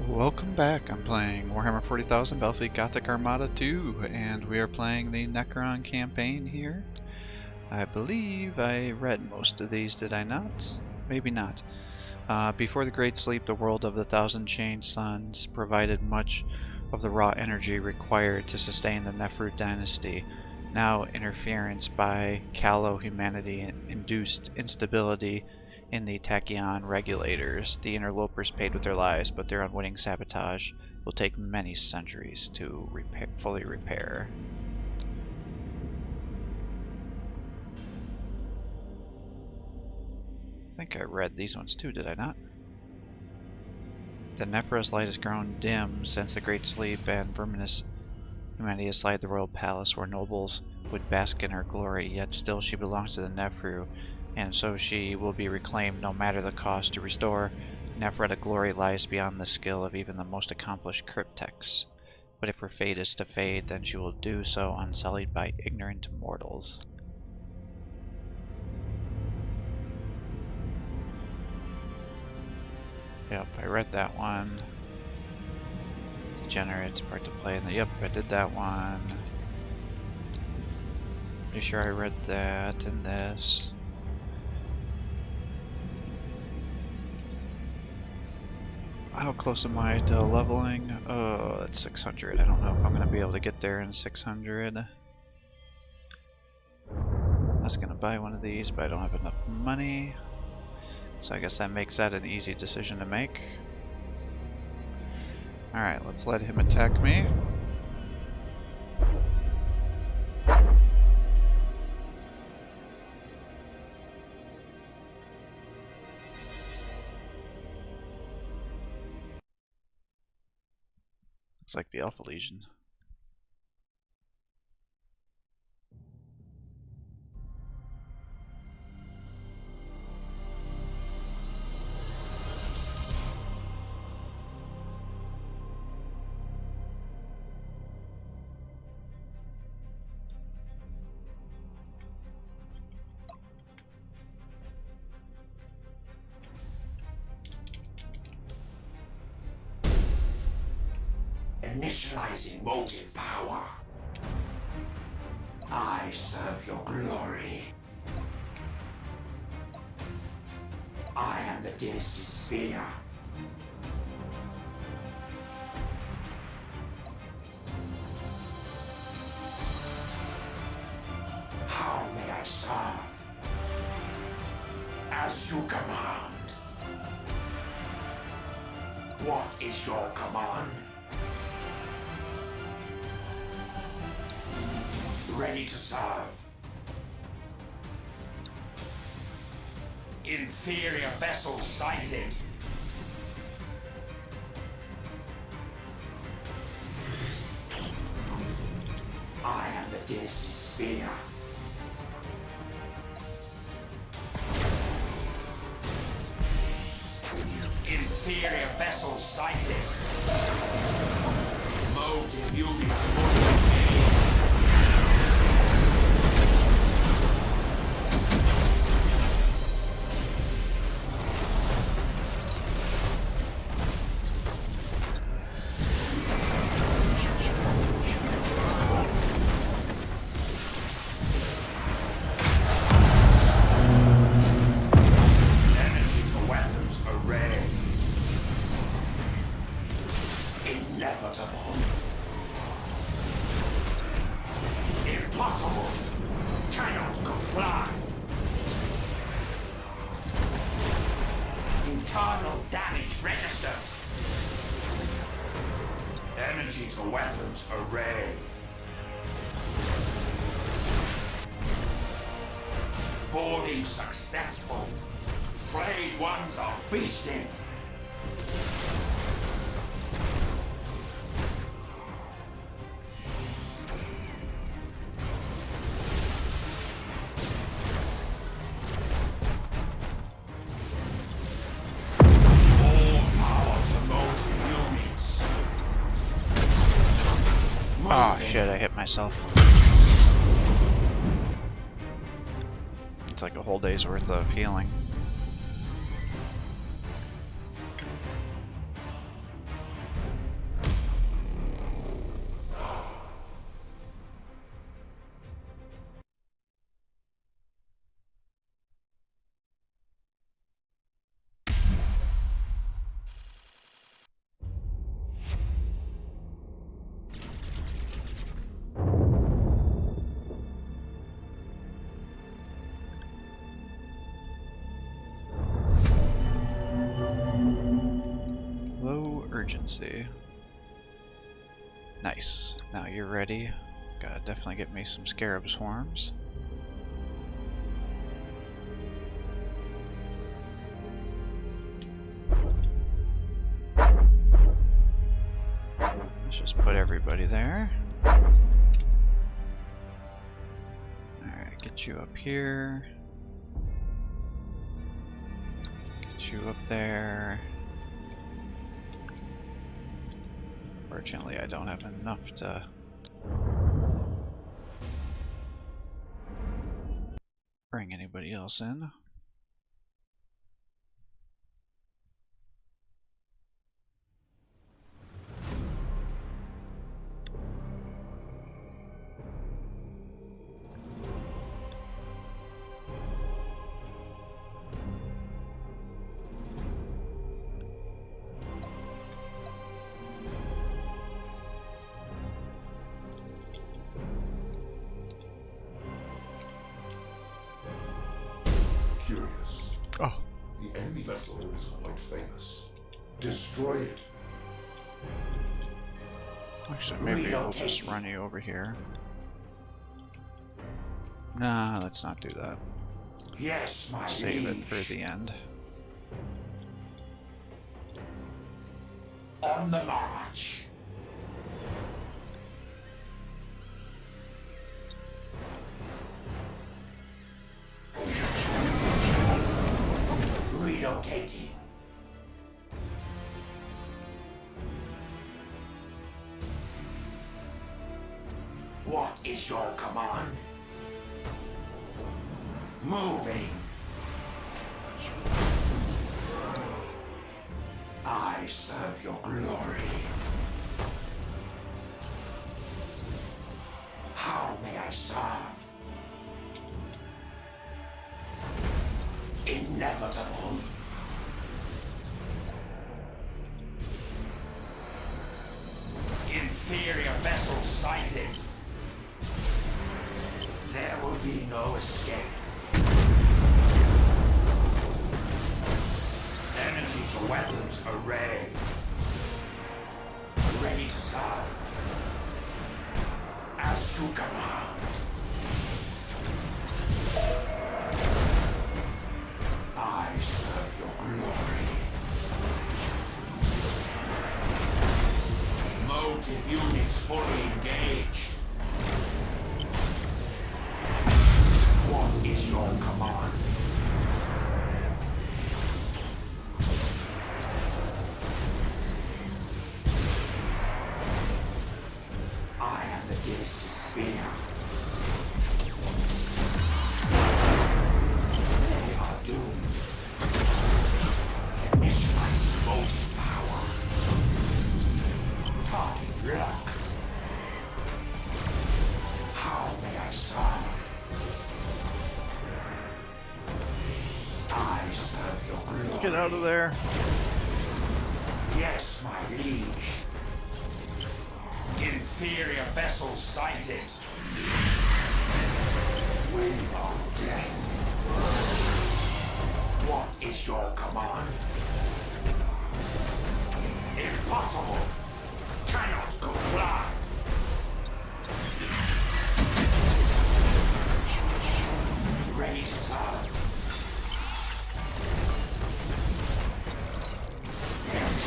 Welcome back. I'm playing Warhammer 40,000 Battlefleet Gothic Armada 2, and we are playing the Necron campaign here. I believe I read most of these, did I not? Maybe not. Before the Great Sleep, the world of the Thousand Changed Suns provided much of the raw energy required to sustain the Nephru dynasty. Now, interference by callow humanity induced instability in the Tachyon regulators. The interlopers paid with their lives, but their unwitting sabotage will take many centuries to fully repair. I think I read these ones too, did I not? The Nephra's light has grown dim since the Great Sleep, and verminous humanity has slighted the royal palace where nobles would bask in her glory, yet still she belongs to the Nephru, and so she will be reclaimed no matter the cost. To restore Nephra, glory lies beyond the skill of even the most accomplished cryptex. But if her fate is to fade, then she will do so unsullied by ignorant mortals. Yep, I read that one. Degenerates part to play in the. Yep, I did that one. Pretty sure I read that and this. How close am I to leveling? Oh, that's 600. I don't know if I'm going to be able to get there in 600. I was going to buy one of these, but I don't have enough money. So I guess that makes that an easy decision to make. Alright, let's let him attack me. Looks like the Alpha Legion. Initializing motive power. I serve your glory. I am the dynasty's spear. How may I serve? As you command. What is your command? Ready to serve. Inferior vessel sighted. I am the dynasty's spear. Inferior vessel sighted. Motive units fully. Inevitable. Impossible. Cannot comply. Internal damage registered. Energy to weapons array. Boarding successful. Frayed ones are feasting. Oh shit, I hit myself. It's like a whole day's worth of healing. urgency. Nice. Now you're ready. Gotta definitely get me some scarab swarms. Let's just put everybody there. Alright, get you up here. Get you up there. Fortunately, I don't have enough to bring anybody else in. Curious. Oh. The enemy vessel is quite famous. Destroy it. Actually, maybe I'll just run you over here. Nah, let's not do that. Yes, my Save it liege. for the end. On the march. Relocating. What is your command? Moving. I serve your glory. How may I serve? Inevitable. Inferior vessel sighted. There will be no escape. Energy to weapons array. Ready to serve. As you command. I serve your glory. Motive units fully engaged. What is your command? I am the dynasty spear. They are doomed. Initializing motive power. Target locked. How may I serve? I serve your glory. Get out of there. Yes, my liege. Inferior vessel sighted. Wave of death. What is your command? Impossible. Cannot comply. Ready to serve.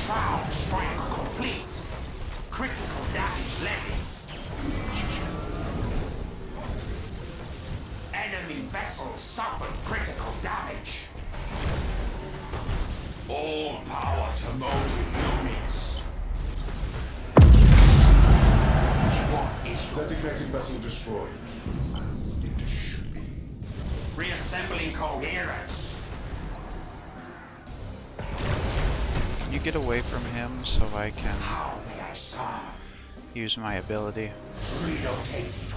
Shroud strike complete. Critical damage levied. Enemy vessel suffered critical damage. All power to motive units. What is your Designated vessel destroyed. as it should be? Reassembling coherence. Can you get away from him so I can How may I serve? use my ability? Relocating.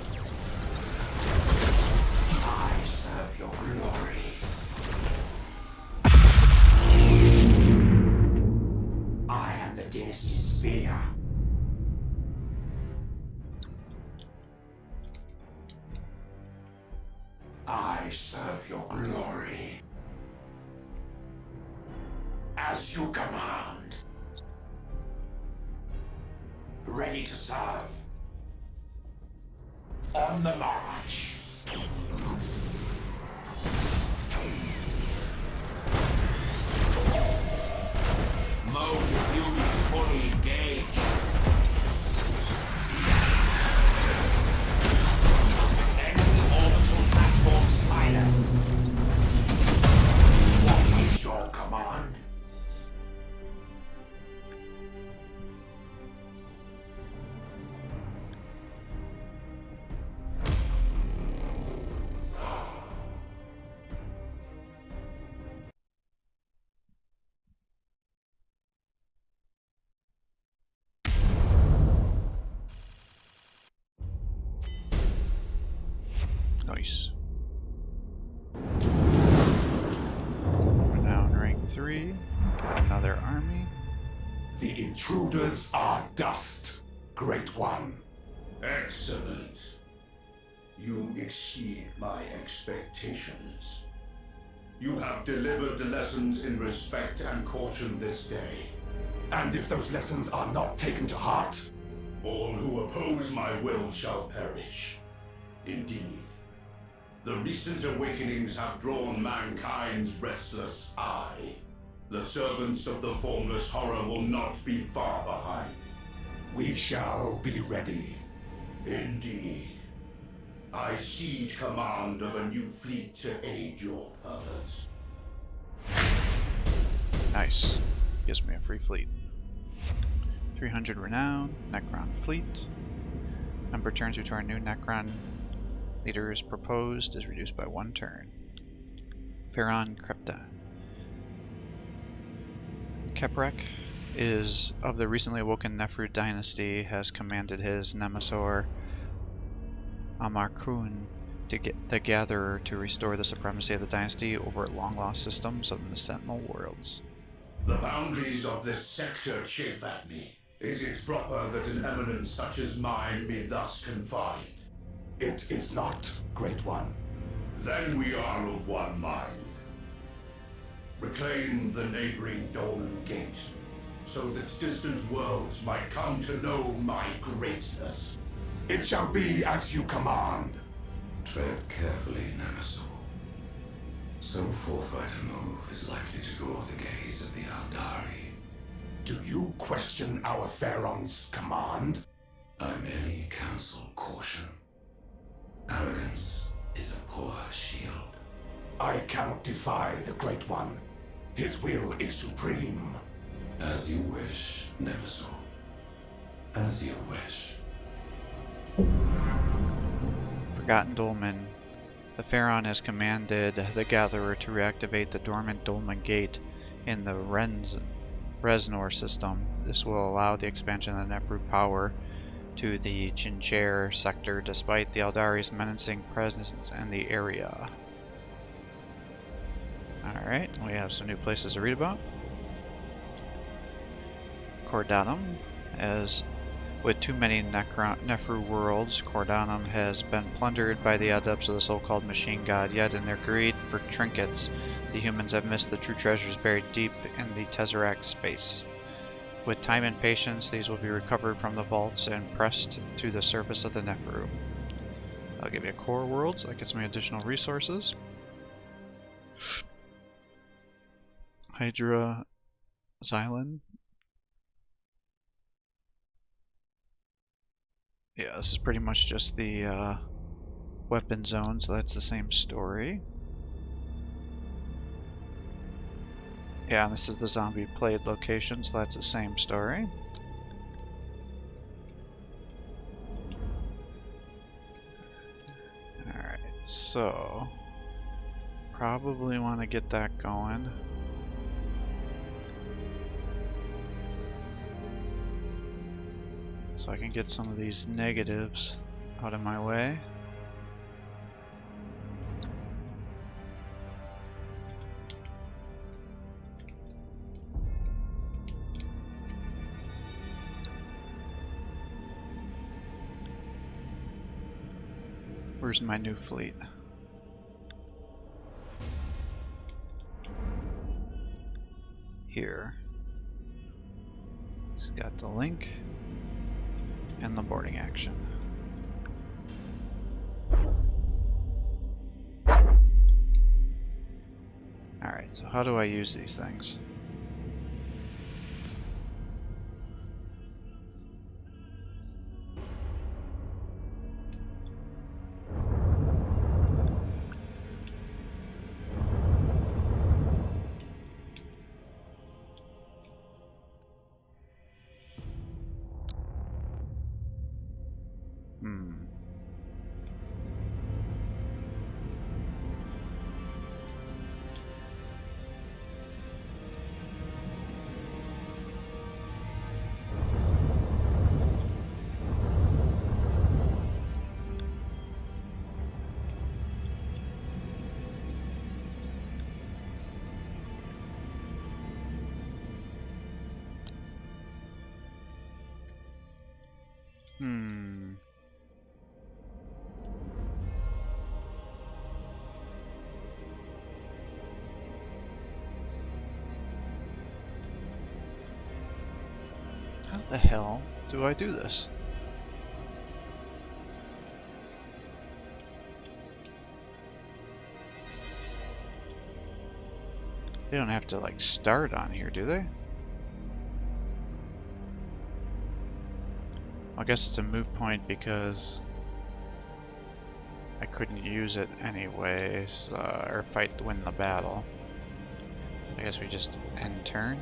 I serve your glory. I am the dynasty spear. I serve your glory. As you command. ready to serve. On the march. Mode units fully engaged. Enemy orbital platform silence. What is your command? Nice. We're now in rank 3. Got another army. The intruders are dust, Great One. Excellent. You exceed my expectations. You have delivered the lessons in respect and caution this day. And if those lessons are not taken to heart, All who oppose my will shall perish. Indeed, the recent awakenings have drawn mankind's restless eye. The servants of the formless horror will not be far behind. we shall be ready. Indeed. I cede command of a new fleet to aid your purpose. Nice. Gives me a free fleet. 300 renown. Necron fleet. Number of turns between our new Necron leaders proposed is reduced by 1 turn. Pharaon Crypta. Keprek is of the recently awoken Nefru dynasty, has commanded his Nemesor Amarkun to get the Gatherer to restore the supremacy of the dynasty over long-lost systems of the Sentinel worlds. The boundaries of this sector chafe at me. Is it proper that an eminence such as mine be thus confined? It is not, Great One. Then we are of one mind. Reclaim the neighboring Dolmen Gate, so that distant worlds might come to know my greatness. It shall be as you command. Tread carefully, Nemesor. So forthright a move is likely to draw the gaze of the Aldari. Do you question our Pharaon's command? I merely counsel caution. Arrogance is a poor shield. I cannot defy the Great One. His will is supreme. As you wish, Nemesor. As you wish. Forgotten Dolmen. The Pharaon has commanded the Gatherer to reactivate the dormant Dolmen Gate in the Reznor system. This will allow the expansion of the Nefru power to the Chinchair sector despite the Aldari's menacing presence in the area. Alright, we have some new places to read about. Cordatum. As with too many Nefru worlds, Cordatum has been plundered by the adepts of the so-called Machine God, yet in their greed for trinkets, the humans have missed the true treasures buried deep in the Tesseract space. With time and patience, these will be recovered from the vaults and pressed to the surface of the Nefru. I'll give you a core world, so that gets me additional resources. Hydra Xylan. Yeah, this is pretty much just the weapon zone, so that's the same story. Yeah, and this is the zombie played location, so that's the same story. Alright, so probably want to get that going. So I can get some of these negatives out of my way. Where's my new fleet? Here. It's got the link. and the boarding action. Alright, so how do I use these things? How the hell do I do this? They don't have to like start on here, do they? I guess it's a moot point because I couldn't use it anyways, or fight to win the battle. I guess we just end turn.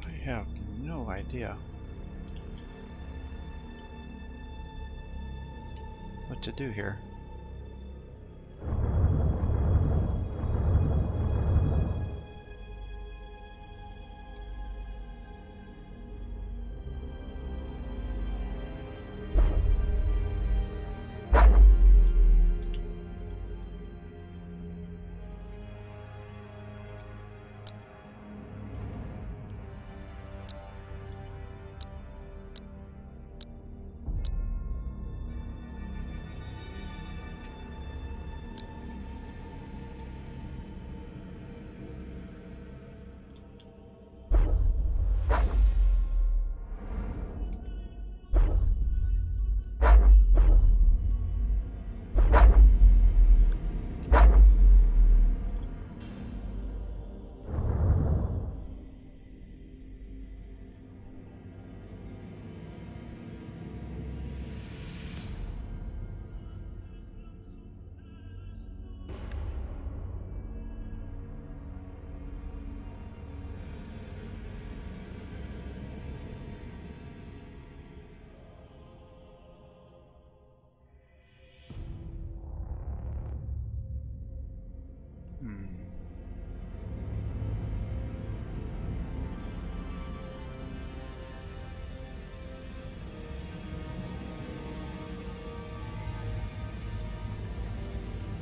I have no idea what to do here.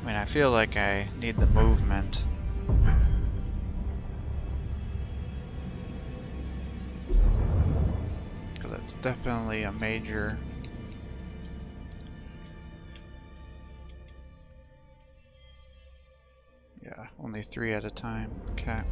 I mean, I feel like I need the movement. Because that's definitely a major... Yeah, only 3 at a time. Okay.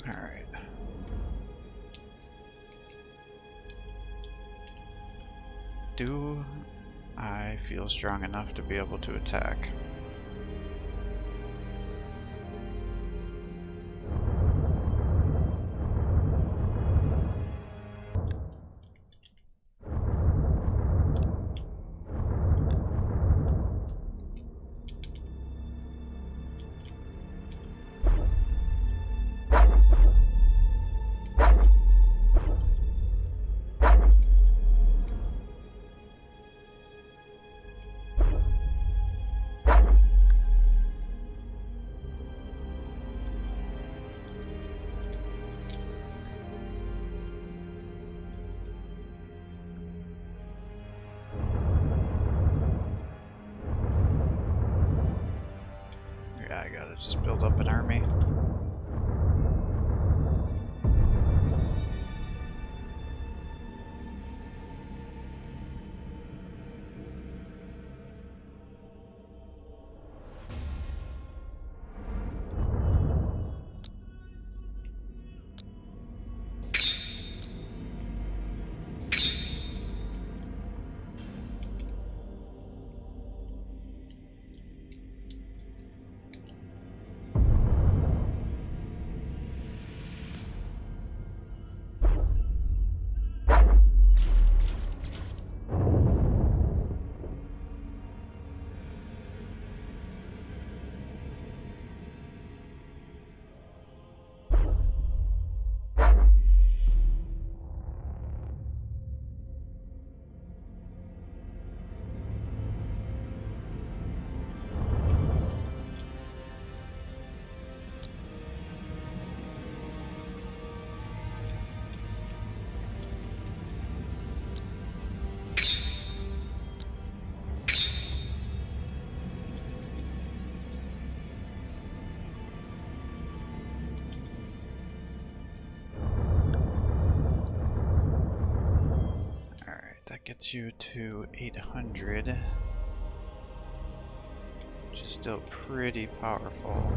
Alright. Do I feel strong enough to be able to attack? Yeah, I gotta just build up an army. That gets you to 800, which is still pretty powerful.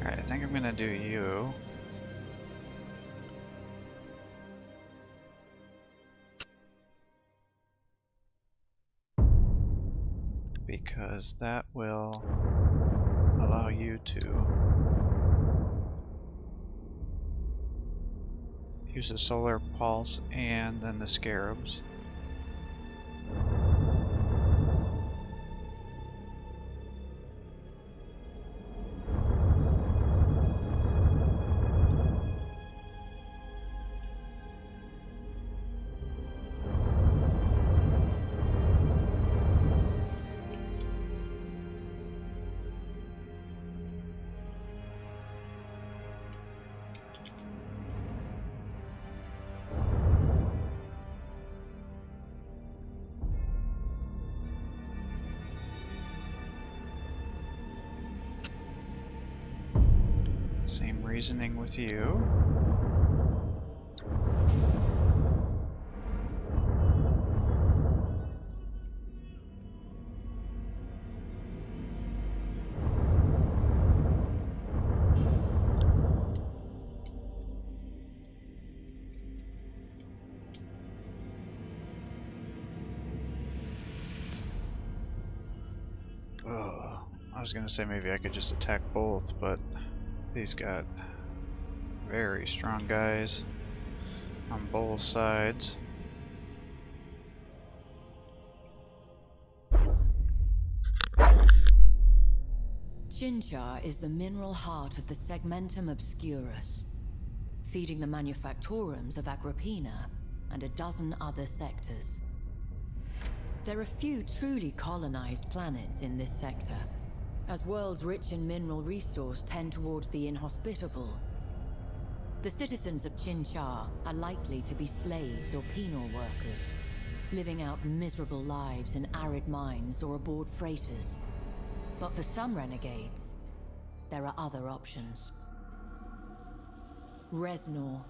Alright, I think I'm gonna do you. Because that will allow you to use the solar pulse and then the scarabs. Same reasoning with you. Oh, I was gonna say maybe I could just attack both, but these got very strong guys on both sides. Chinchar is the mineral heart of the Segmentum Obscurus, feeding the manufactorums of Agrippina and a dozen other sectors. There are few truly colonized planets in this sector, as worlds rich in mineral resource tend towards the inhospitable. The citizens of Chinchar are likely to be slaves or penal workers, living out miserable lives in arid mines or aboard freighters. But for some renegades, there are other options. Resnor,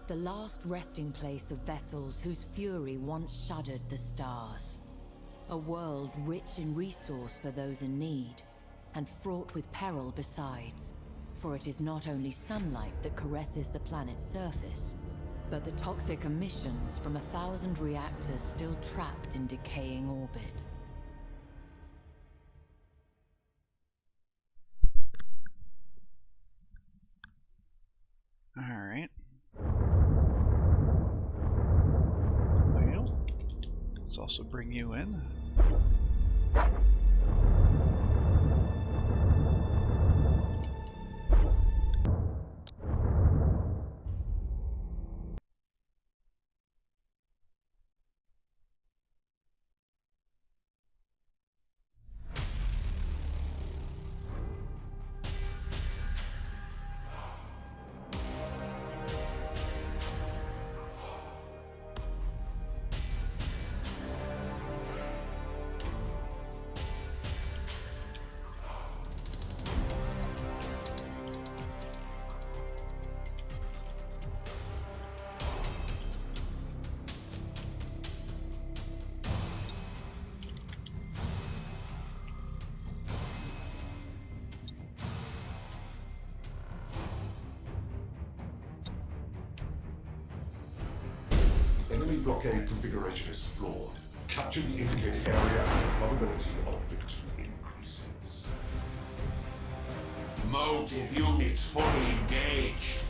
the last resting place of vessels whose fury once shuddered the stars. A world rich in resource for those in need, and fraught with peril besides, for it is not only sunlight that caresses the planet's surface, but the toxic emissions from 1,000 reactors still trapped in decaying orbit. Alright. Well, let's also bring you in. Enemy blockade configuration is flawed. Capture the indicated area and the probability of victory increases. Motive units fully engaged.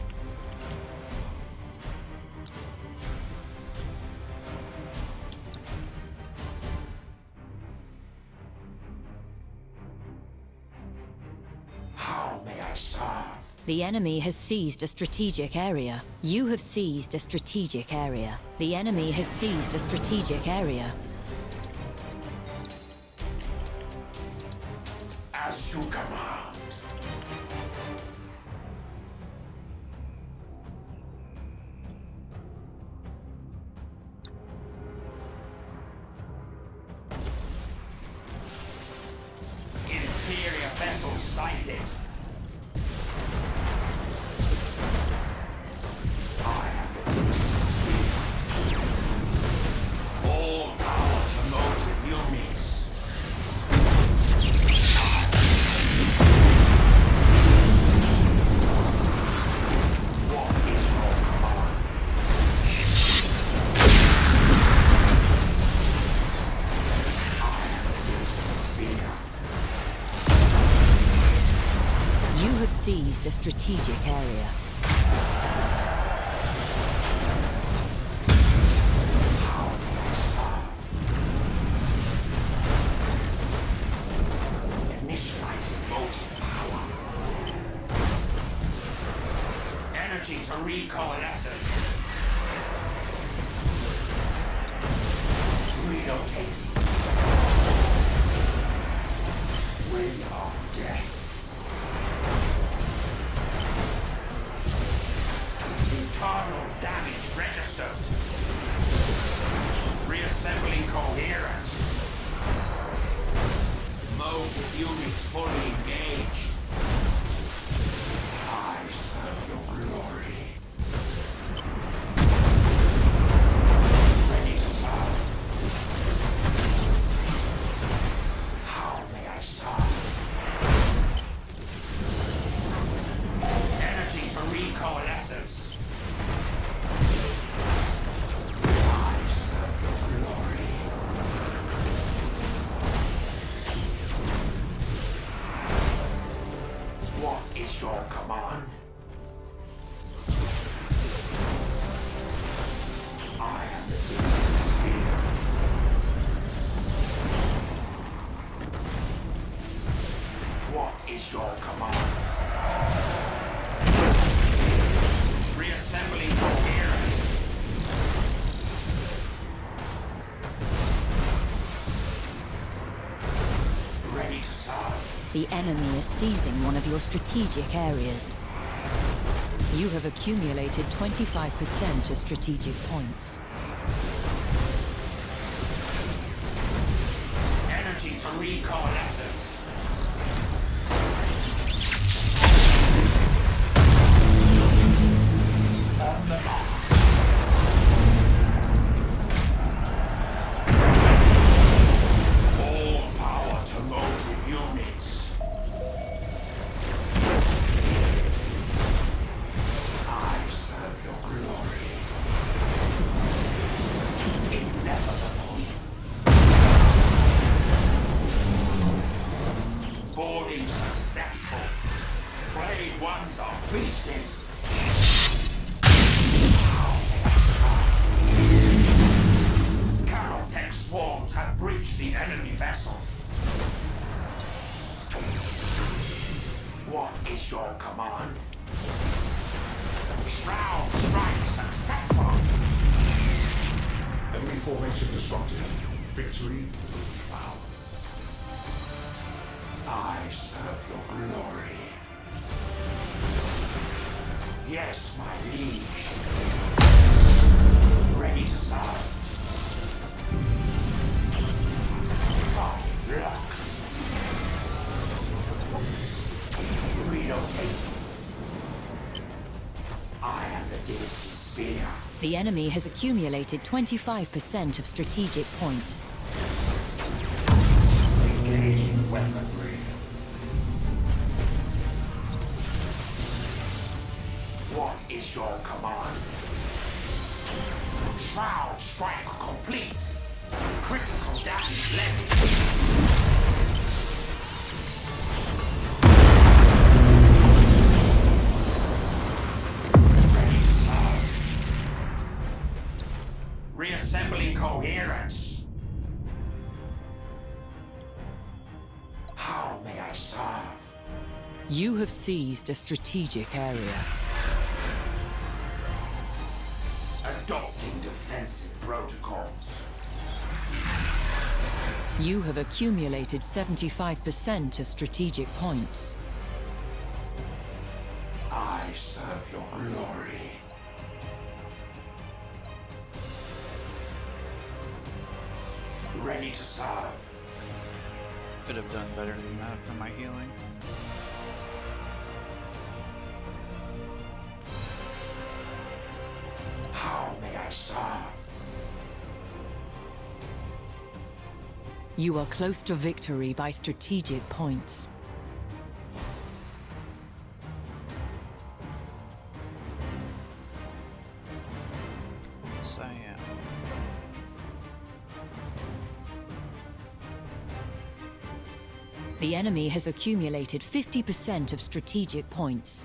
How may I serve? The enemy has seized a strategic area. You have seized a strategic area. The enemy has seized a strategic area. As you command. Inferior vessel sighted. I am the Twisted Spear. All power to motive units. What is your command? I am the Twisted Spear. You have seized a strategic area. Initializing motive power. Energy to recoalescence. Relocating. Ray of death. Internal damage registered. Reassembling coherence. Motive units fully engaged. I serve your glory. Ready to serve. How may I serve? Energy to recoalescence. I serve your glory. What is your command? I am the Twisted Spear. What is your The enemy is seizing one of your strategic areas. You have accumulated 25% of strategic points. Energy to recoalescence. On the mark. All power to motive units. I serve your glory. Inevitable. Boarding successful. Frayed ones are feasting. Carotech swarms have breached the enemy vessel. What is your command? Shroud strike successful. Enemy formation disrupted. Victory ours. I serve your glory. Yes, my liege. Ready to serve. Target locked. Relocating. I am the Dynasty Spear. The enemy has accumulated 25% of strategic points. Engaging weaponry. What is your command? Shroud strike complete. Critical damage levied. Ready to serve. Reassembling coherence. How may I serve? You have seized a strategic area. Adopting defensive protocols. You have accumulated 75% of strategic points. I serve your glory. Ready to serve. Could have done better than that for my healing. How may I serve? You are close to victory by strategic points. Yes, I am. The enemy has accumulated 50% of strategic points.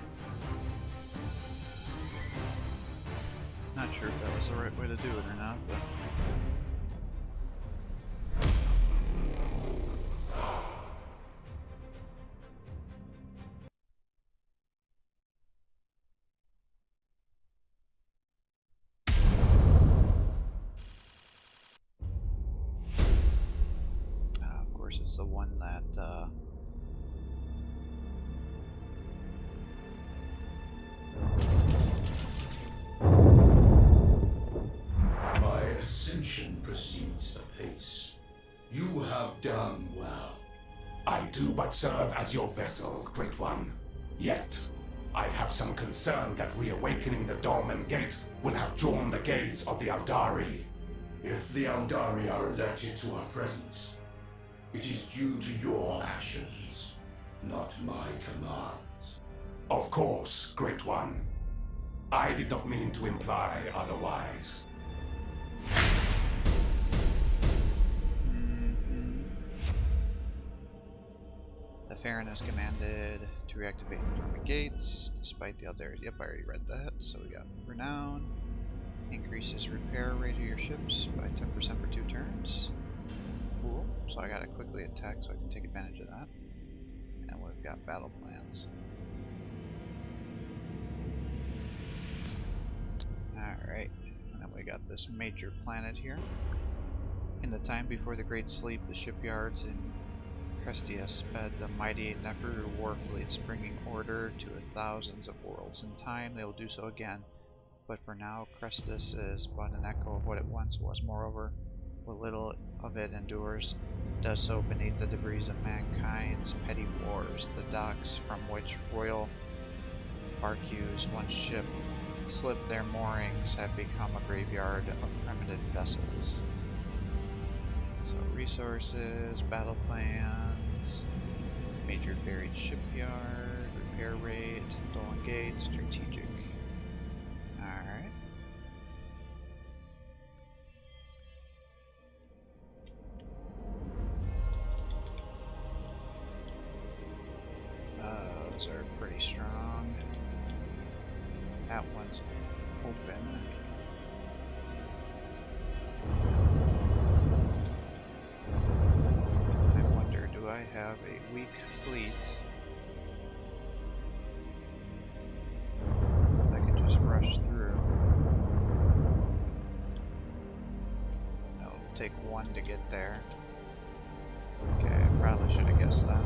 Not sure if that was the right way to do it or not, but... of course, it's the one that, My ascension proceeds apace. You have done well. I do but serve as your vessel, Great One. Yet, I have some concern that reawakening the Dolmen Gate will have drawn the gaze of the Aldari. If the Aldari are alerted to our presence, it is due to your actions, not my commands. Of course, Great One. I did not mean to imply otherwise. The Farron is commanded to reactivate the dormant gates, despite the Aldari. Yep, I already read that. So we got Renown. Increases repair rate of your ships by 10% for 2 turns. Cool. So I gotta quickly attack so I can take advantage of that. And we've got battle plans. Alright. And then we got this major planet here. In the time before the Great Sleep, the shipyards in Classiest sped the mighty Neferu war fleets, bringing order to thousands of worlds. In time, they will do so again. But for now, Crestus is but an echo of what it once was. Moreover, what little of it endures does so beneath the debris of mankind's petty wars. The docks from which royal barques once slipped their moorings have become a graveyard of primitive vessels. So resources, battle plans, major buried shipyard, repair rate, Dolan Gate, strategic. Alright. Those are pretty strong. That one's open. I wonder, do I have a weak fleet I can just rush through? No, it'll take one to get there. Okay, I probably should have guessed that.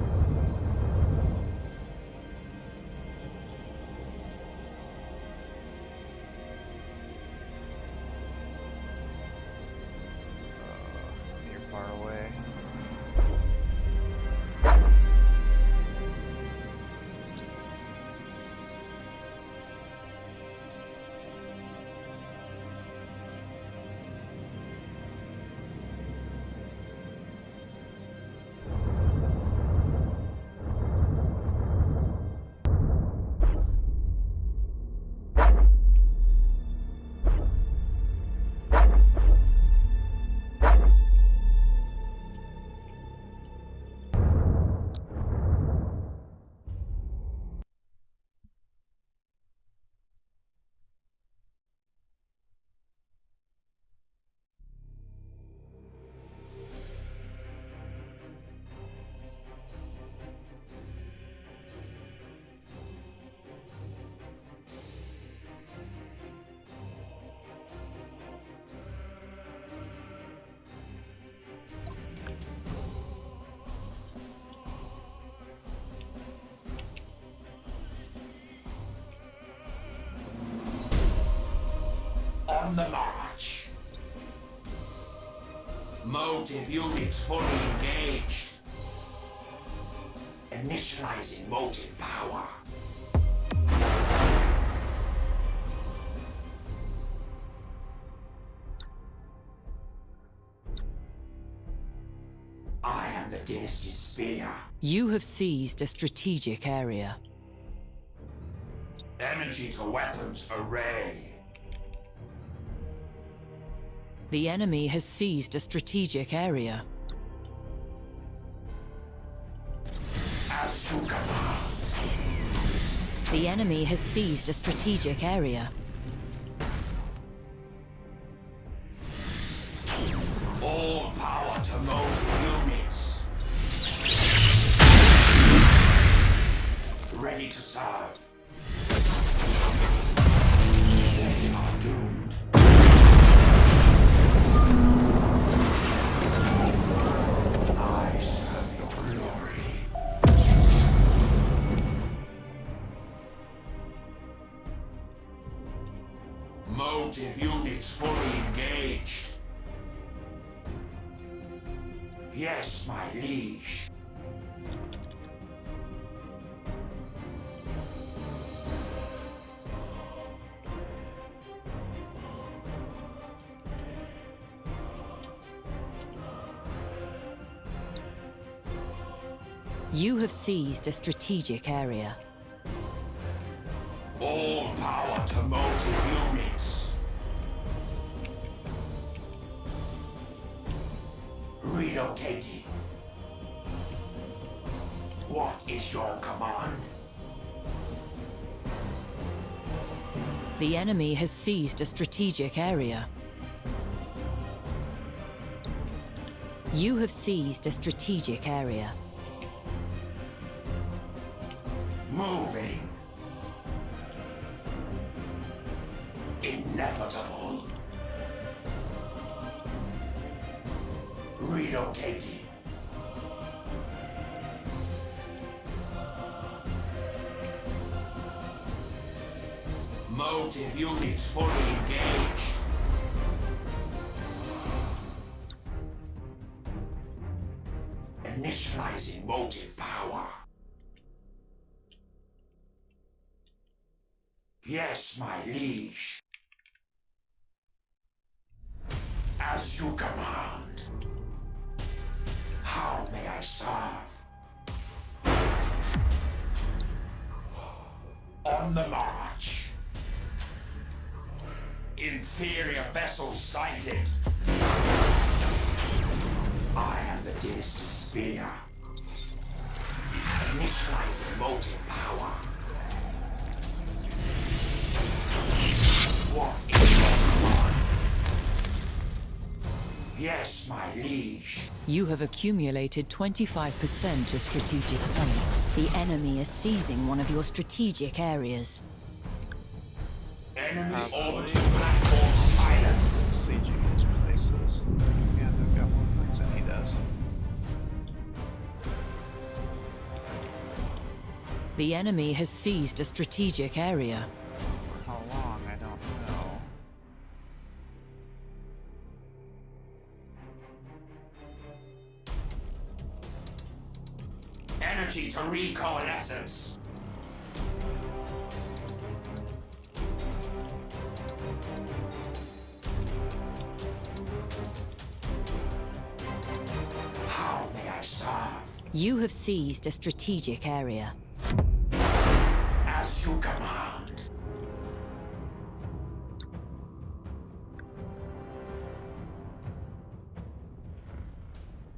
You're far away. On the march. Motive units fully engaged. Initializing motive power. I am the Dynasty's spear. You have seized a strategic area. Energy to weapons array. The enemy has seized a strategic area. As you command. The enemy has seized a strategic area. All power to motive units. Ready to serve. They are doomed. I serve your glory. Motive units fully engaged. Yes, my liege. You have seized a strategic area. All power to motive units. Relocating. What is your command? The enemy has seized a strategic area. You have seized a strategic area. Moving. Inevitable. Relocating. motive units fully engaged. Initializing motive power. Yes, my liege. As you command. How may I serve? On the march. Inferior vessels sighted. I am the Dynasty's spear. Initializing motive power. What is your command? Yes, my liege. You have accumulated 25% of strategic points. The enemy is seizing one of your strategic areas. Enemy orbital platform silence. Sieging these places. Yeah, they've got more things than he does. The enemy has seized a strategic area. For how long, I don't know. Energy to recoalescence. How may I serve? You have seized a strategic area. As you command.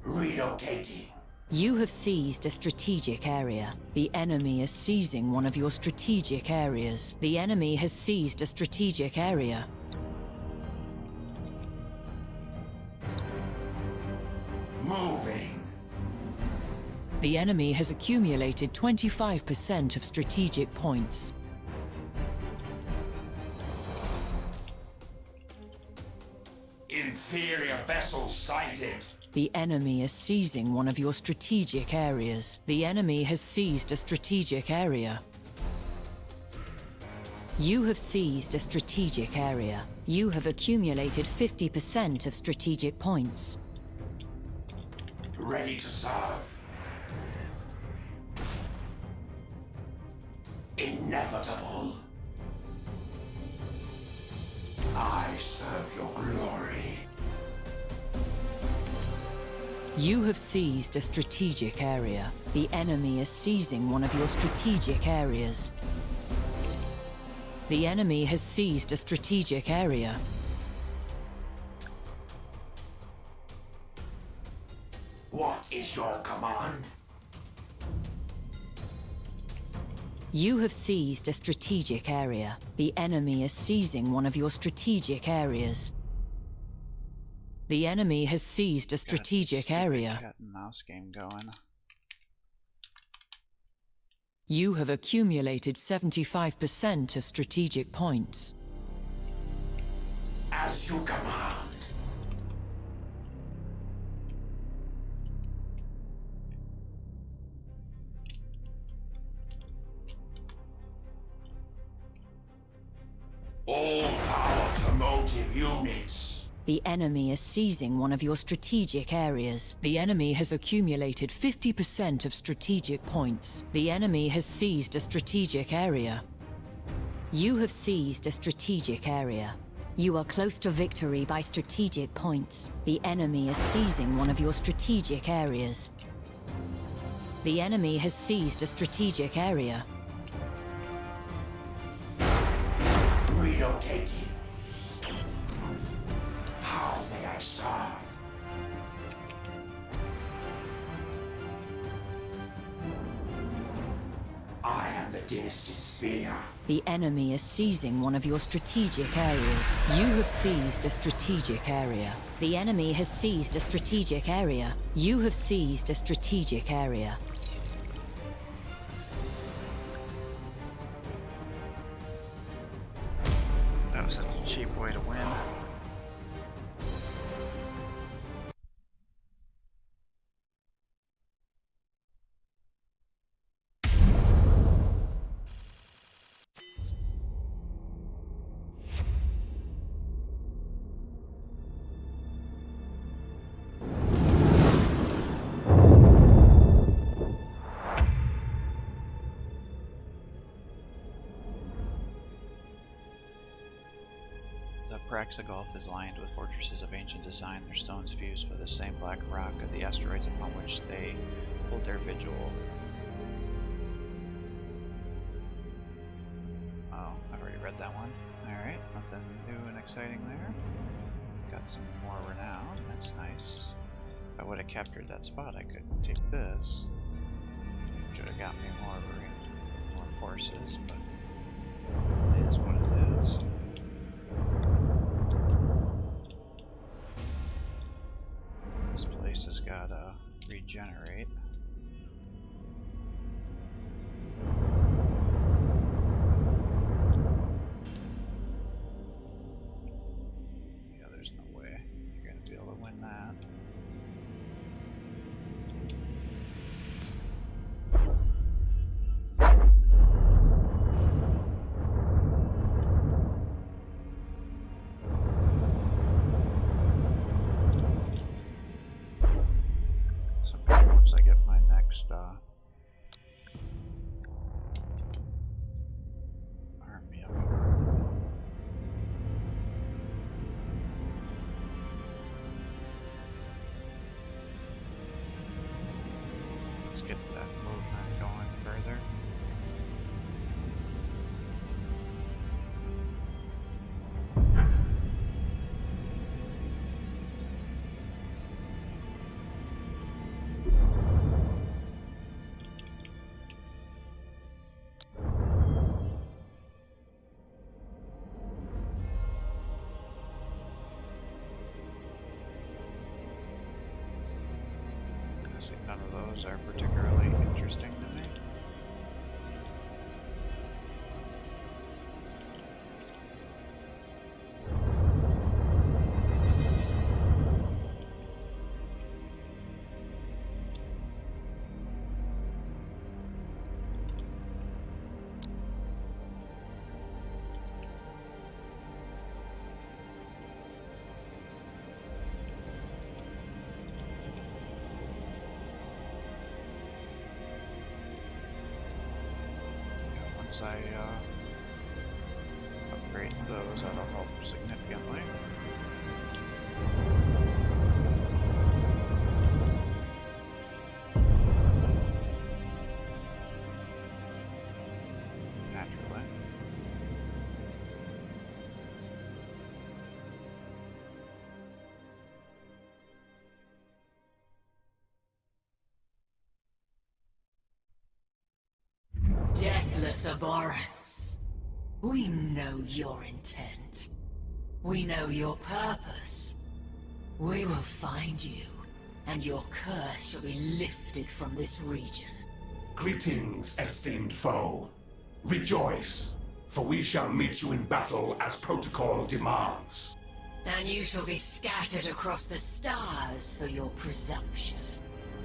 Relocating. You have seized a strategic area. The enemy is seizing one of your strategic areas. The enemy has seized a strategic area. Moving. The enemy has accumulated 25% of strategic points. Inferior vessels sighted. The enemy is seizing one of your strategic areas. The enemy has seized a strategic area. You have seized a strategic area. You have accumulated 50% of strategic points. Ready to serve. Inevitable. I serve your glory. You have seized a strategic area. The enemy is seizing one of your strategic areas. The enemy has seized a strategic area. What is your command? You have seized a strategic area. The enemy is seizing one of your strategic areas. The enemy has seized a strategic area. Cat and mouse game going. You have accumulated 75% of strategic points. As you command. All power to motive units. The enemy is seizing one of your strategic areas. The enemy has accumulated 50% of strategic points. The enemy has seized a strategic area. You have seized a strategic area. You are close to victory by strategic points. The enemy is seizing one of your strategic areas. The enemy has seized a strategic area. Relocating. How may I serve? I am the Dynasty's spear. The enemy is seizing one of your strategic areas. You have seized a strategic area. The enemy has seized a strategic area. You have seized a strategic area. That was such a cheap way to win. Gulf is lined with fortresses of ancient design, their stones fused with the same black rock of the asteroids upon which they hold their vigil. Oh, I've already read that one. Alright, nothing new and exciting there. Got some more renown, that's nice. If I would have captured that spot, I could take this. Should have got me more forces, but it is what it is. This place has got to regenerate. Yeah, there's no way you're going to be able to win that. So maybe once I get my next army up and running. Let's get that movement going further. I see none of those are particularly interesting to me. Once I upgrade those, that'll help significantly. Naturally. Deathless abhorrence. We know your intent. We know your purpose. We will find you, and your curse shall be lifted from this region. Greetings, esteemed foe. Rejoice, for we shall meet you in battle as protocol demands. And you shall be scattered across the stars for your presumption.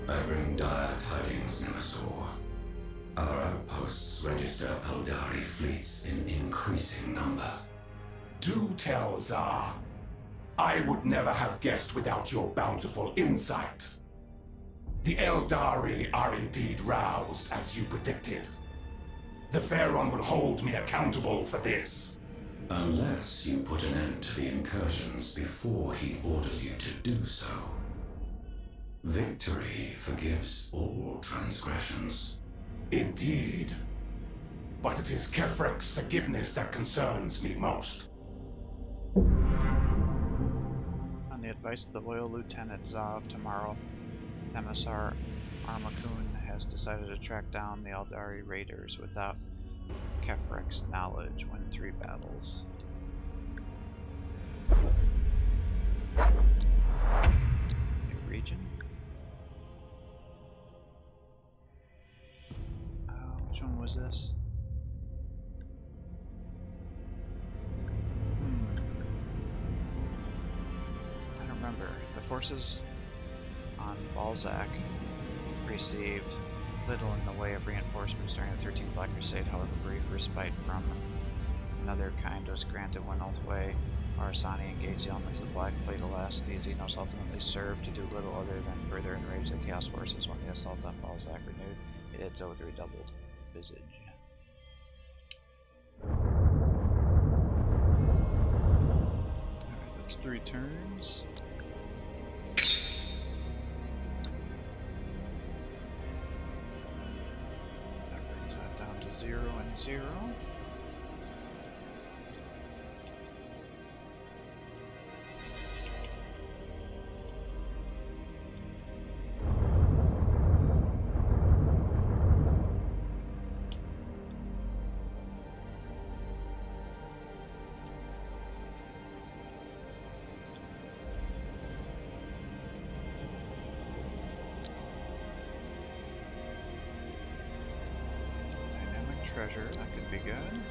I bring dire tidings, Nemesaur. Our outposts register Eldari fleets in increasing number. Do tell, Tsar. I would never have guessed without your bountiful insight. The Eldari are indeed roused, as you predicted. The Pharaon will hold me accountable for this. Unless you put an end to the incursions before he orders you to do so. Victory forgives all transgressions. Indeed. But it is Kefrek's forgiveness that concerns me most. On the advice of the loyal Lieutenant Zav tomorrow, Emissar Armakun has decided to track down the Eldari raiders without Kefrek's knowledge. Win 3 battles. New region? Which one was this? I don't remember. The forces on Balzac received little in the way of reinforcements during the 13th Black Crusade. However, brief respite from another kind was granted when Ulthway Arsani engaged the elements of the Black Platalast. The Xenos ultimately served to do little other than further enrage the Chaos Forces. When the assault on Balzac renewed, it had so with redoubled visage. It's 3 turns. That brings that down to 0 and 0. Treasure, that could be good.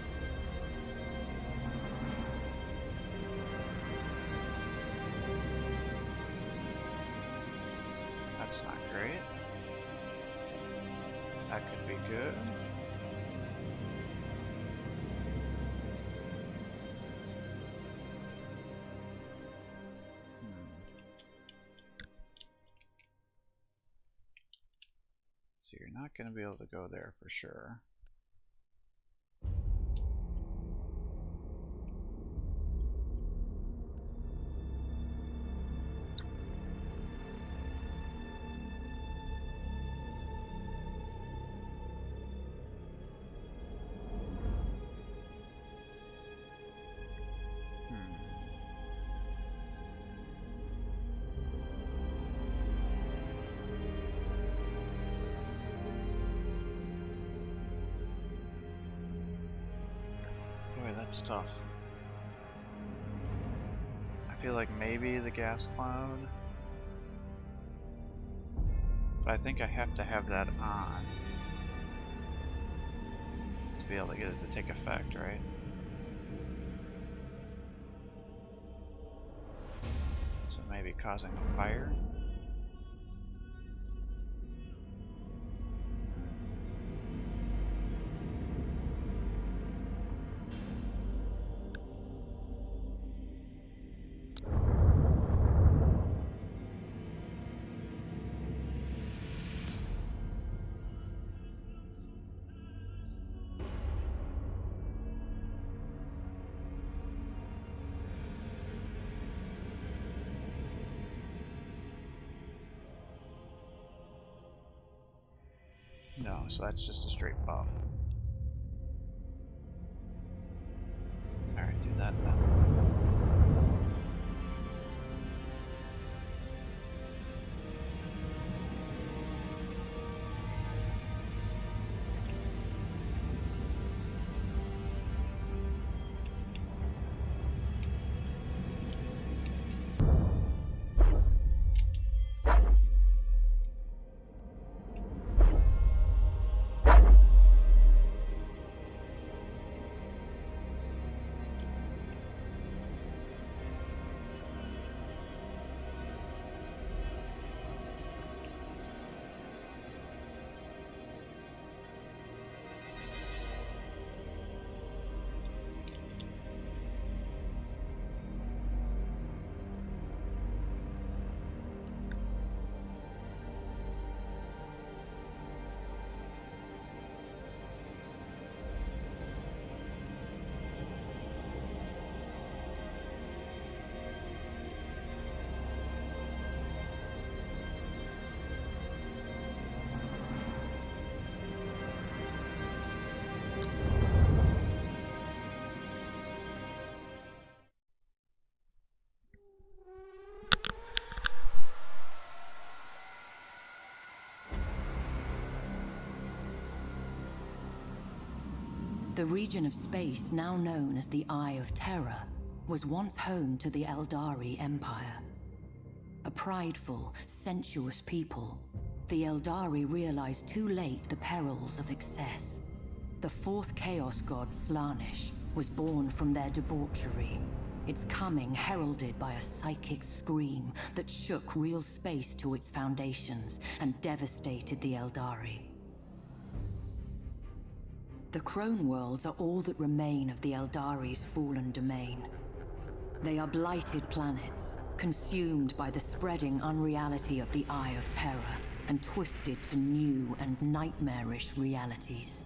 That's not great. That could be good. So you're not going to be able to go there for sure. That's tough. I feel like maybe the gas cloud, but I think I have to have that on to be able to get it to take effect, right? So maybe causing a fire. No, so that's just a straight buff. Alright, do that then. The region of space now known as the Eye of Terror was once home to the Eldari Empire. A prideful, sensuous people, the Eldari realized too late the perils of excess. The fourth Chaos God, Slaanesh, was born from their debauchery, its coming heralded by a psychic scream that shook real space to its foundations and devastated the Eldari. The Crone Worlds are all that remain of the Eldari's fallen domain. They are blighted planets, consumed by the spreading unreality of the Eye of Terror, and twisted to new and nightmarish realities.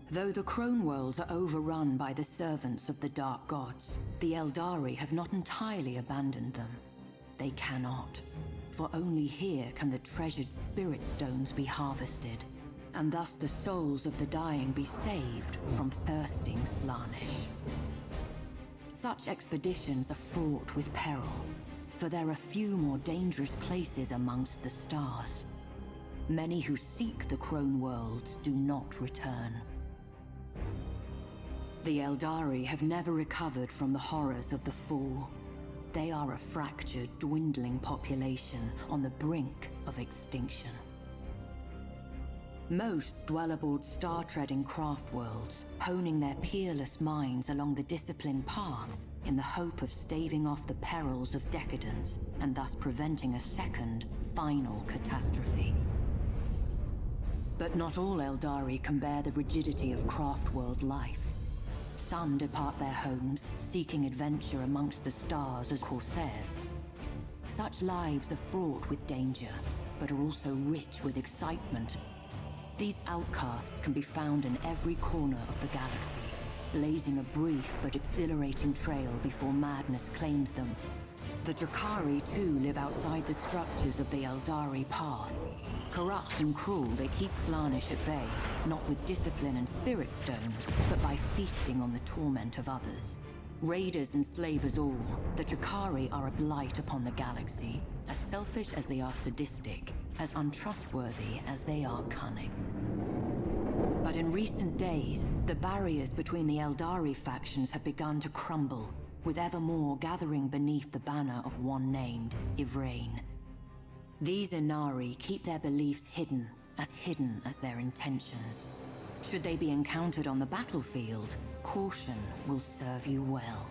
Though the Crone worlds are overrun by the servants of the Dark Gods, the Eldari have not entirely abandoned them. They cannot, for only here can the treasured spirit stones be harvested, and thus the souls of the dying be saved from thirsting Slaanesh. Such expeditions are fraught with peril, for there are few more dangerous places amongst the stars. Many who seek the Crone worlds do not return. The Eldari have never recovered from the horrors of the Fall. They are a fractured, dwindling population on the brink of extinction. Most dwell aboard star-treading craft worlds, honing their peerless minds along the disciplined paths in the hope of staving off the perils of decadence and thus preventing a second, final catastrophe. But not all Eldari can bear the rigidity of craft world life. Some depart their homes, seeking adventure amongst the stars as corsairs. Such lives are fraught with danger, but are also rich with excitement. These outcasts can be found in every corner of the galaxy, blazing a brief but exhilarating trail before madness claims them. The Drakari, too, live outside the structures of the Eldari path. Corrupt and cruel, they keep Slaanesh at bay, not with discipline and spirit stones, but by feasting on the torment of others. Raiders and slavers all, the Drakari are a blight upon the galaxy, as selfish as they are sadistic, as untrustworthy as they are cunning. But in recent days, the barriers between the Eldari factions have begun to crumble, with ever more gathering beneath the banner of one named Ivrain. These Inari keep their beliefs hidden as their intentions. Should they be encountered on the battlefield, caution will serve you well.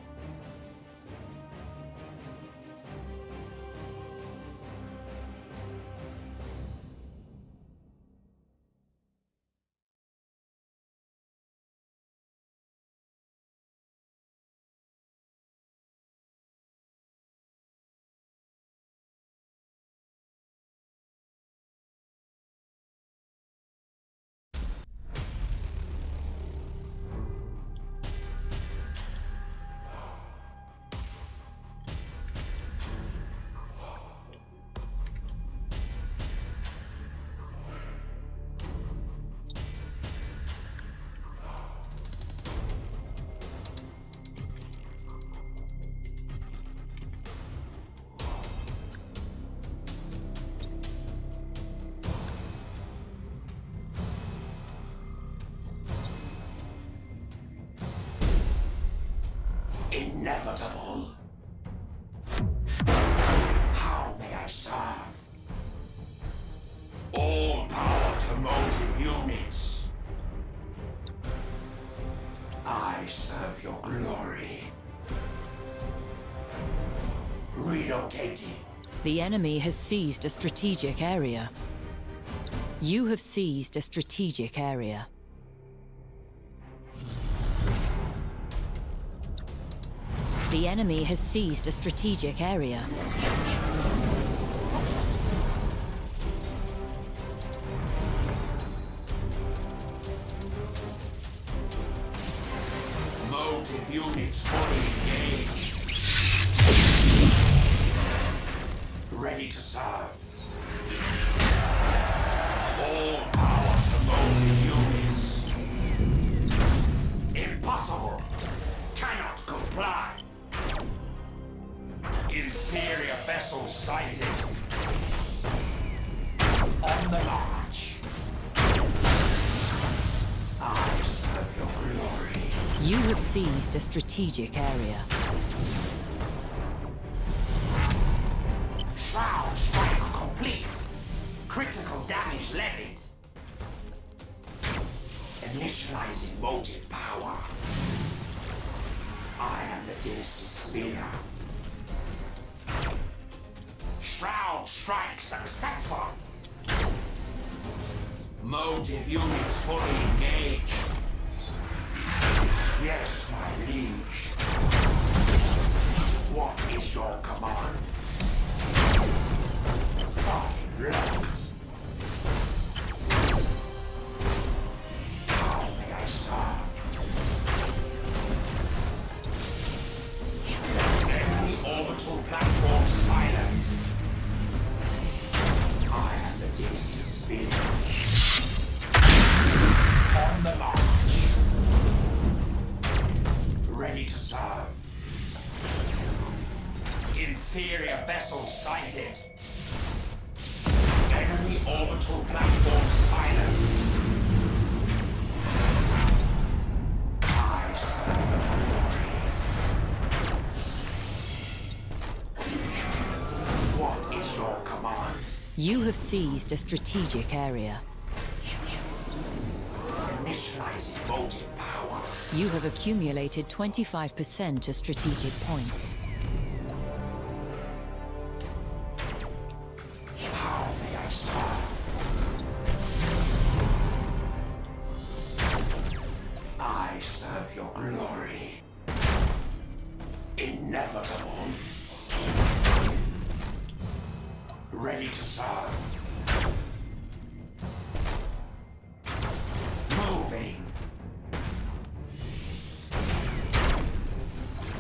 Inevitable. How may I serve? All power to motive units. I serve your glory. Relocating. The enemy has seized a strategic area. You have seized a strategic area. The enemy has seized a strategic area. Motive units fully engaged. Ready to serve. All power to motive units. Impossible. Cannot comply. Inferior vessel sighted. On the march. I serve your glory. You have seized a strategic area. Shroud strike complete. Critical damage levied. Initializing motive power. I am the Dynasty Spear. Shroud strike successful. Motive units fully engaged. Yes, my liege. What is your command? Target locked. How may I serve? spear. On the march. Ready to serve. Inferior vessel sighted. Enemy orbital platform silenced. I serve the glory. What is your command? You have seized a strategic area. Initializing motive power. You have accumulated 25% of strategic points. How may I serve? I serve your glory. Inevitable. Ready to serve. Moving.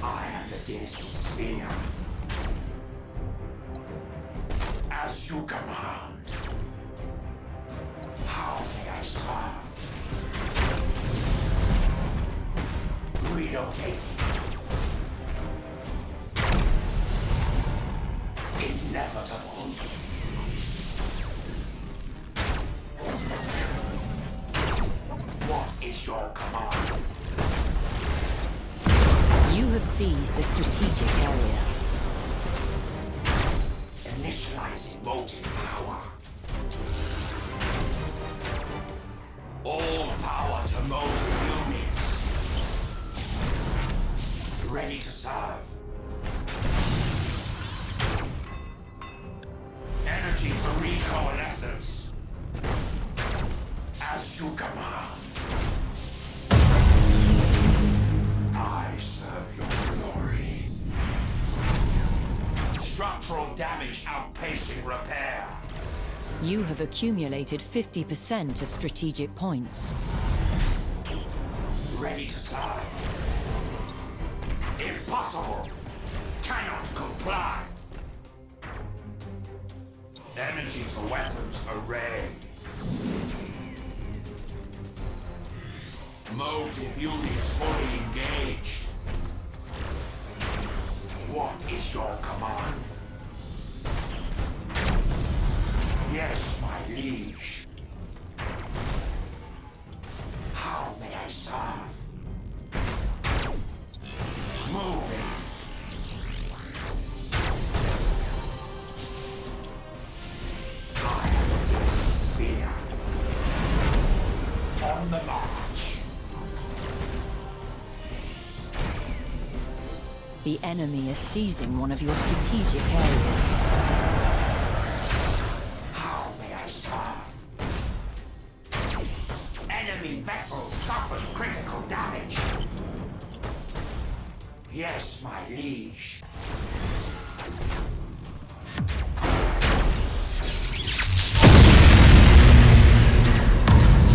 I am the dynasty spear. As you command. How may I serve? Relocating. Inevitable. What is your command? You have seized a strategic area. Initializing motive power. All power to motive units. Ready to serve. Energy to recoalescence. As you command. I serve your glory. Structural damage outpacing repair. You have accumulated 50% of strategic points. Ready to serve. Impossible. Cannot comply. Energy to weapons array. Motive units fully engaged. What is your command? Yes, my liege. How may I serve? Moving. I am the dynasty spear. On the march. The enemy is seizing one of your strategic areas. How may I serve? Enemy vessels suffered critical damage. Yes, my liege.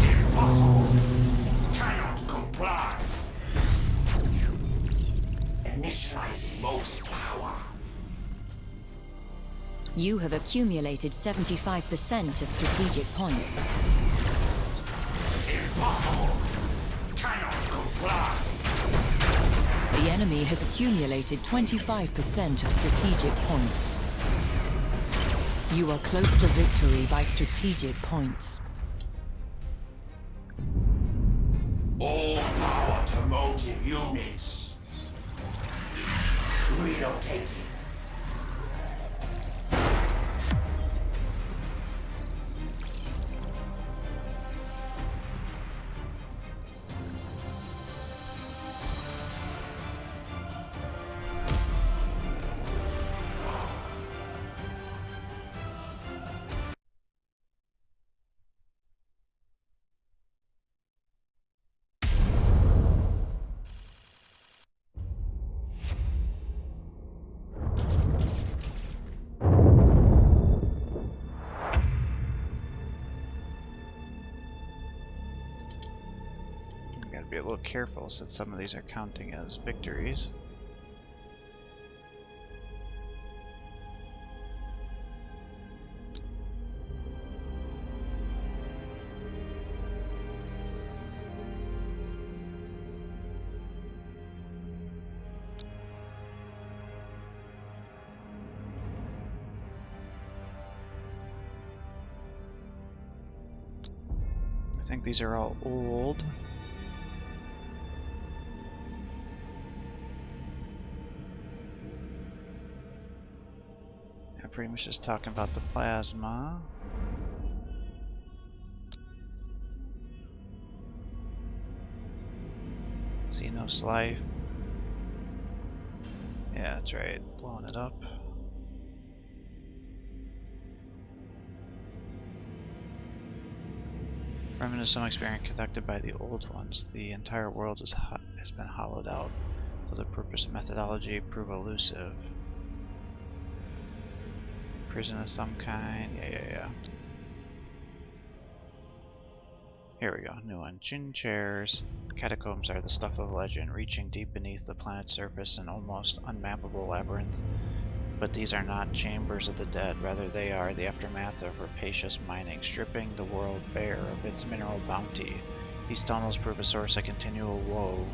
Impossible. Cannot comply. Initializing motive power. You have accumulated 75% of strategic points. Impossible. Cannot comply. The enemy has accumulated 25% of strategic points. You are close to victory by strategic points. All power to motive units. Relocating. Be a little careful since some of these are counting as victories. think these are all old. I'm pretty much just talking about the plasma. Xenos life. Yeah, that's right. Blowing it up. Remnant of some experiment conducted by the old ones. The entire world has been hollowed out, though the purpose and methodology prove elusive. Prison of some kind. Yeah. Here we go. New one. Gin chairs. Catacombs are the stuff of legend, reaching deep beneath the planet's surface, an almost unmappable labyrinth. But these are not chambers of the dead, rather they are the aftermath of rapacious mining, stripping the world bare of its mineral bounty. These tunnels prove a source of continual woe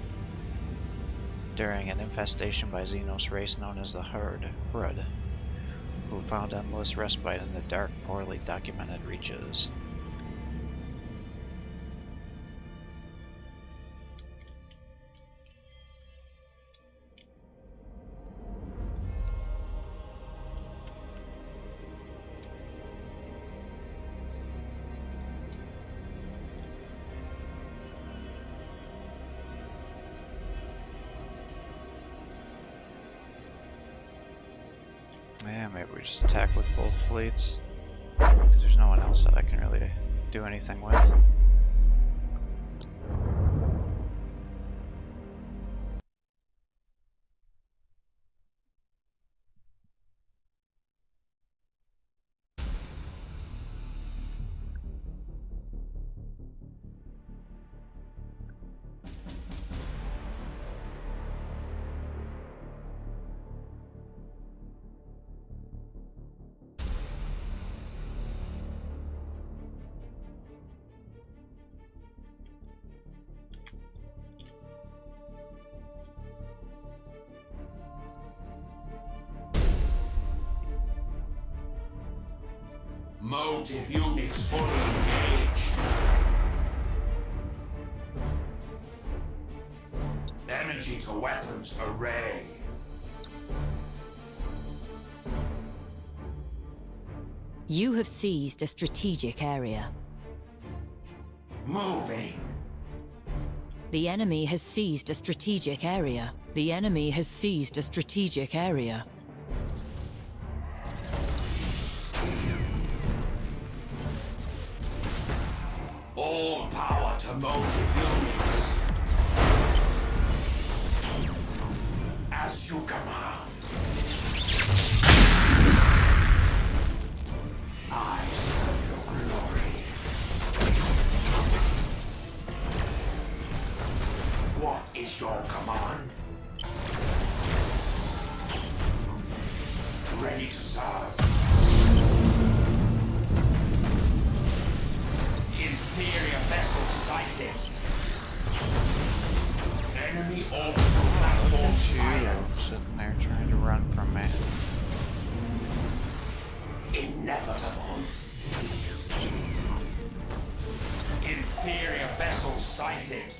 during an infestation by Xenos race known as the Brood, who found endless respite in the dark, poorly documented reaches. Yeah, maybe we just attack with both fleets, because there's no one else that I can really do anything with. Motive units fully engaged. Energy to weapons array. You have seized a strategic area. Moving. The enemy has seized a strategic area. The enemy has seized a strategic area. All power to motive units. As you command. I serve your glory. What is your command? Ready to serve. Inferior vessel sighted. Enemy orbital platform silenced. Sitting there trying to run from me. Inevitable. Inferior vessel sighted.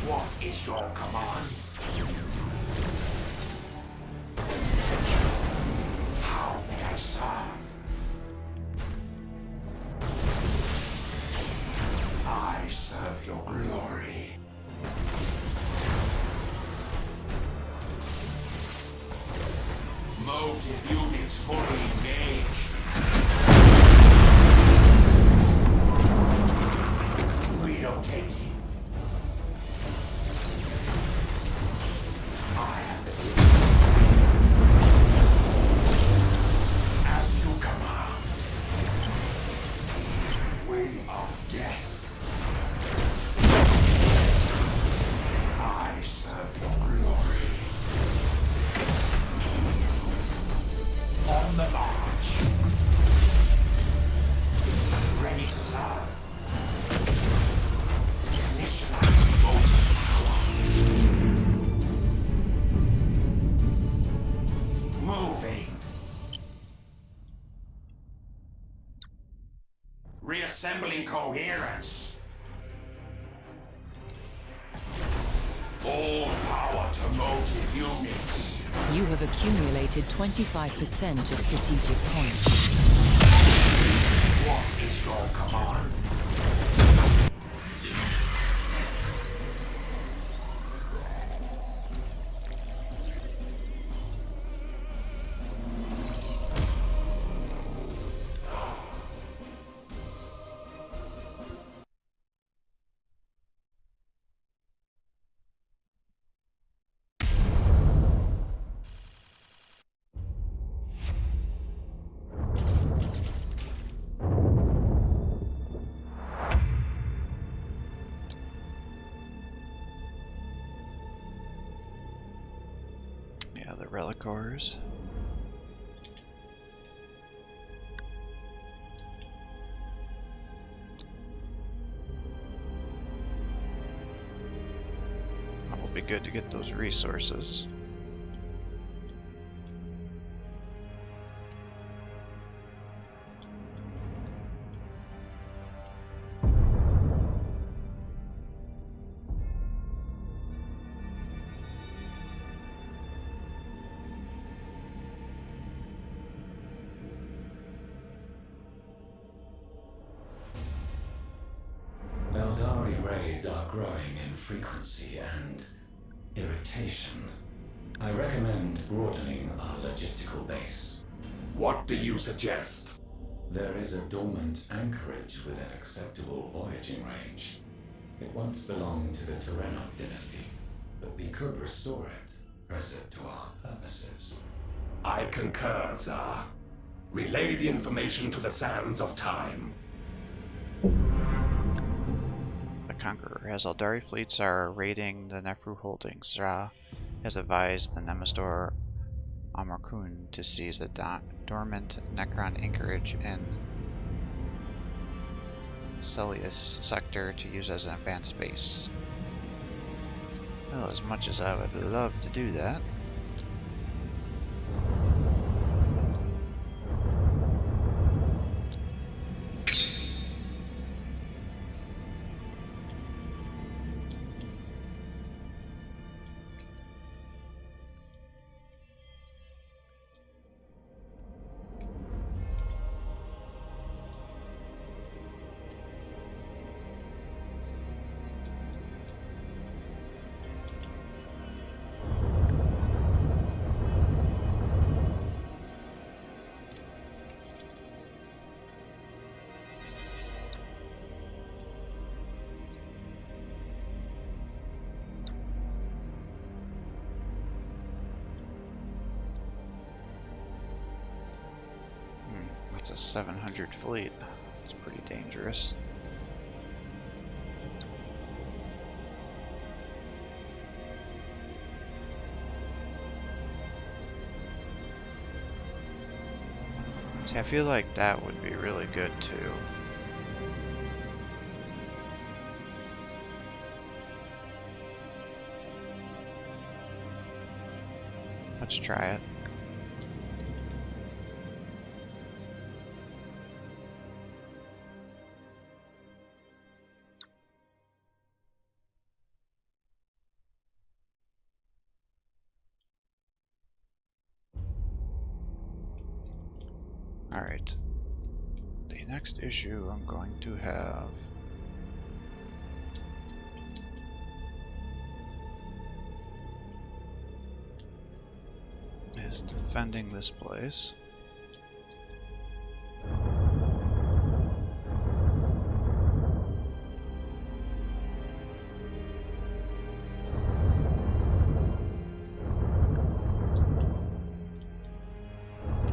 What is your command? How may I serve? I serve your glory. Motive units fully engaged. Relocating. I have the distance. As you command. We are death. I serve your glory. On the march. Ready to serve. Initializing motive power. Moving. reassembling coherence. All power to motive units. You have accumulated 25% of strategic points. What is your command? Yeah, the Relicors. That will be good to get those resources. Eldari raids are growing in frequency and irritation. I recommend broadening our logistical base. What do you suggest? There is a dormant anchorage within acceptable voyaging range. It once belonged to the Terrenok dynasty, but we could restore it, press it to our purposes. I concur, Tsar. Relay the information to the sands of time. The Conqueror. As Eldari fleets are raiding the Nefru holdings, Zra has advised the Nemastor Amarkun to seize the dormant Necron anchorage in Celius sector to use as an advanced base. Well, as much as I would love to do that. It's a 700 fleet. It's pretty dangerous. See, I feel like that would be really good too. Let's try it. Alright. The next issue I'm going to have is defending this place.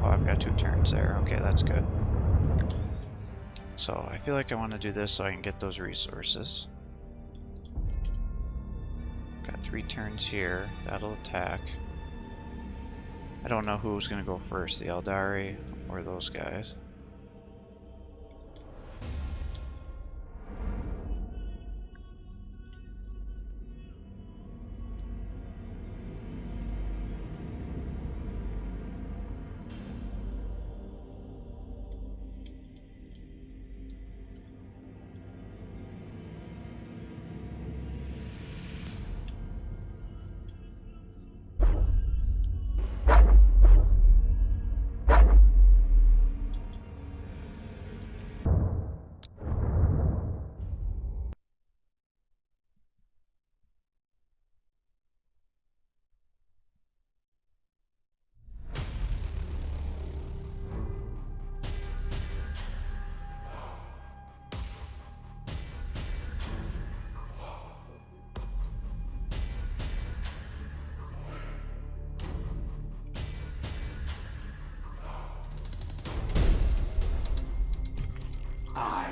Oh, I've got 2 turns there. Okay, that's good. So I feel like I want to do this so I can get those resources. Got 3 turns here. That'll attack. I don't know who's going to go first, the Eldari or those guys.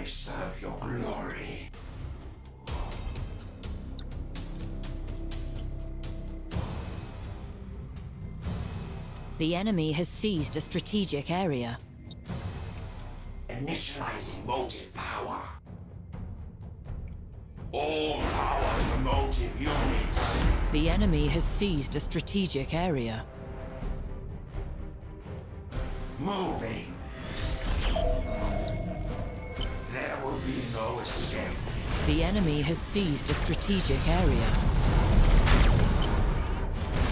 I serve your glory. The enemy has seized a strategic area. Initializing motive power. All power to motive units. The enemy has seized a strategic area. Moving. There will be no escape. The enemy has seized a strategic area.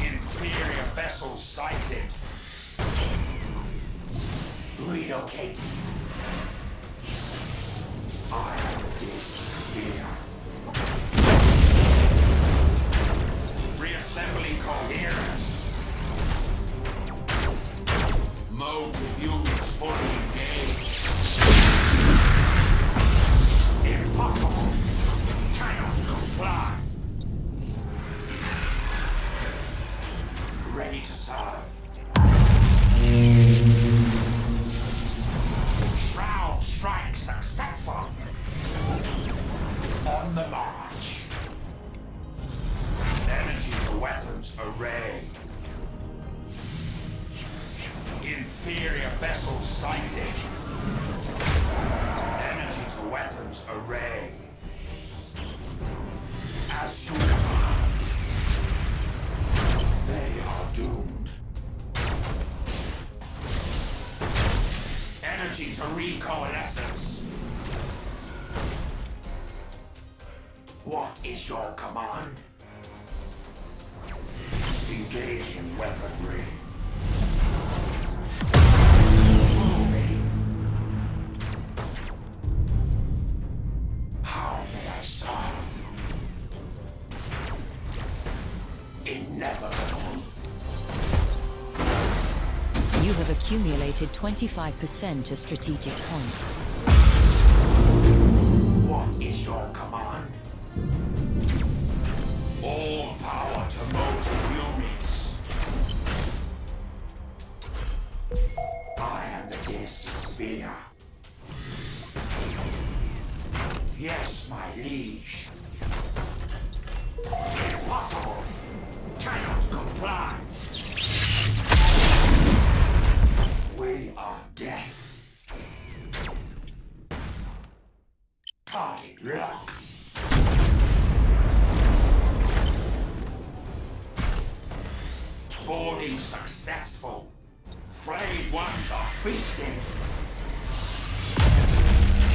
Inferior vessels sighted. Relocating. I have the days to spare. Reassembling coherence. Motive units fully engaged. Impossible. Cannot comply. Ready to serve. Shroud strike successful. On the march. Energy to weapons array. Inferior vessels sighted. Energy to weapons array. As you command. They are doomed. Energy to recoalescence. What is your command? Engaging weaponry. Moving. How may I serve? Inevitable. You have accumulated 25% of strategic points. What is your command? All power to motive units. I am the days to spare. Yes, my liege. Impossible. Cannot comply. We are death. Target locked. Boarding successful. Frayed ones are feasting.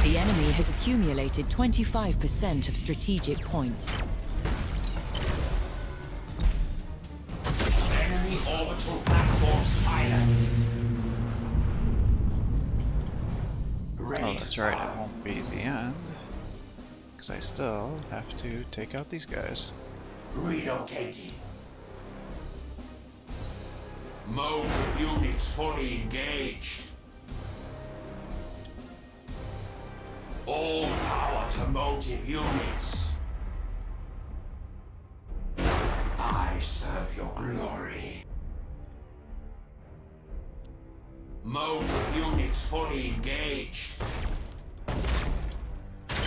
The enemy has accumulated 25% of strategic points. Enemy orbital platform silence. Ready Oh, that's to right, it serve. won't be the end. Because I still have to take out these guys. Relocating. Motive units fully engaged. All power to motive units. I serve your glory. Motive units fully engaged.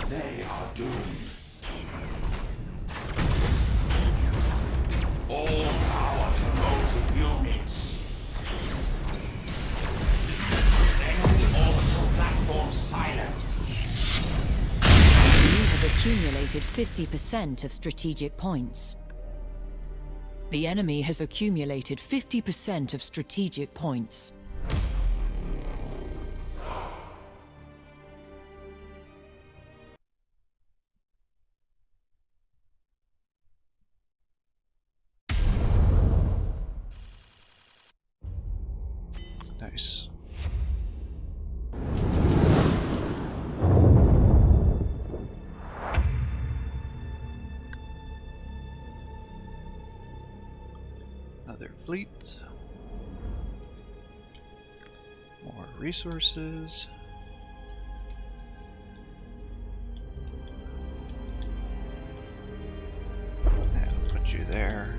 They are doomed. All power to motive units. Enemy orbital platform silence. You have accumulated 50% of strategic points. The enemy has accumulated 50% of strategic points. Nice. Another fleet. More resources. And I'll put you there.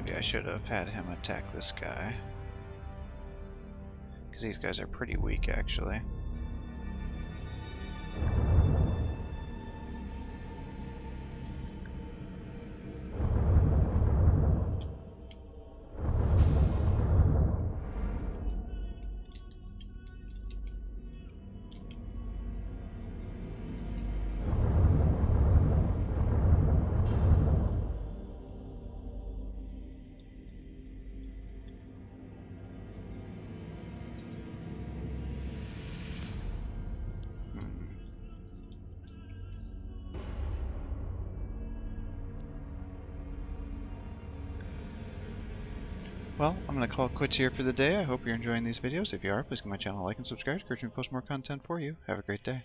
maybe I should have had him attack this guy. Because these guys are pretty weak, actually. Well, I'm going to call it quits here for the day. I hope you're enjoying these videos. If you are, please give my channel a like and subscribe. Encourage me to post more content for you. Have a great day.